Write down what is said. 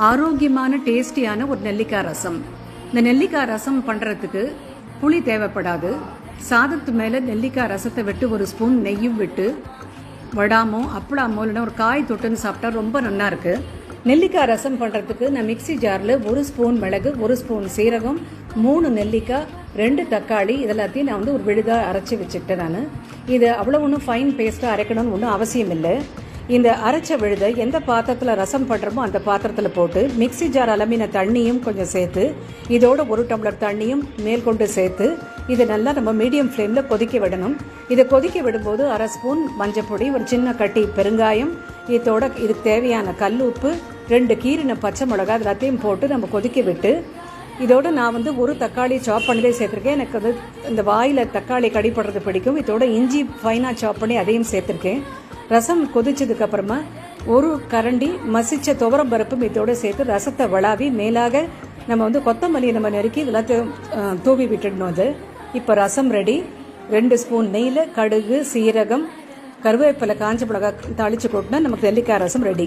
ஆரோக்கியமான டேஸ்டியான ஒரு நெல்லிக்காய் ரசம். இந்த நெல்லிக்காய் ரசம் பண்ணுறதுக்கு புளி தேவைப்படாது. சாதத்து மேலே நெல்லிக்காய் ரசத்தை விட்டு ஒரு ஸ்பூன் நெய்யும் விட்டு வடாமோ அப்பளாமோ இல்லைன்னா ஒரு காய் தொட்டுன்னு சாப்பிட்டா ரொம்ப நல்லா இருக்கு. நெல்லிக்காய் ரசம் பண்ணுறதுக்கு நான் மிக்சி ஜாரில் 1 ஸ்பூன் மிளகு, 1 ஸ்பூன் சீரகம், 3 நெல்லிக்காய், 2 தக்காளி இதெல்லாத்தையும் நான் வந்து ஒரு விழுதாக அரைச்சி வச்சுக்கிட்டேன். நான் இது அவ்வளோ ஒன்றும் ஃபைன் பேஸ்ட்டாக அரைக்கணும்னு ஒன்றும் அவசியம் இல்லை. இந்த அரைச்ச விழுதை எந்த பாத்திரத்தில் ரசம் பண்ணுறமோ அந்த பாத்திரத்தில் போட்டு மிக்சி ஜார் அளவின தண்ணியும் கொஞ்சம் சேர்த்து இதோட 1 டம்ளர் தண்ணியும் மேல் கொண்டு சேர்த்து இதை நல்லா நம்ம மீடியம் ஃப்ளேமில் கொதிக்க விடணும். இதை கொதிக்க விடும்போது 1/2 ஸ்பூன் மஞ்சப்பொடி, ஒரு சின்ன கட்டி பெருங்காயம், இதோட இதுக்கு தேவையான கல் உப்பு, 2 கீரின பச்சை மிளகாய் எல்லாத்தையும் போட்டு நம்ம கொதிக்க விட்டு இதோட நான் வந்து 1 தக்காளி சாப் பண்ணதே சேர்த்துருக்கேன். எனக்கு வந்து இந்த வாயில் தக்காளி கடிப்படுறது பிடிக்கும். இதோட இஞ்சி ஃபைனாக சாப் பண்ணி அதையும் சேர்த்துருக்கேன். ரசம் கொதிச்சதுக்கு அப்புறமா 1 கரண்டி மசிச்ச துவரம் பருப்பும் இதோட சேர்த்து ரசத்தை வளாவி மேலாக நம்ம வந்து கொத்தமல்லியை நம்ம நெருக்கி இதெல்லாம் தூவி விட்டுடணும். அது இப்போ ரசம் ரெடி. 2 ஸ்பூன் நெய்யில் கடுகு, சீரகம், கருவேப்பிலை, காஞ்ச மிளகாய் தாளிச்சு கொட்டினா நமக்கு நெல்லிக்காய் ரசம் ரெடி.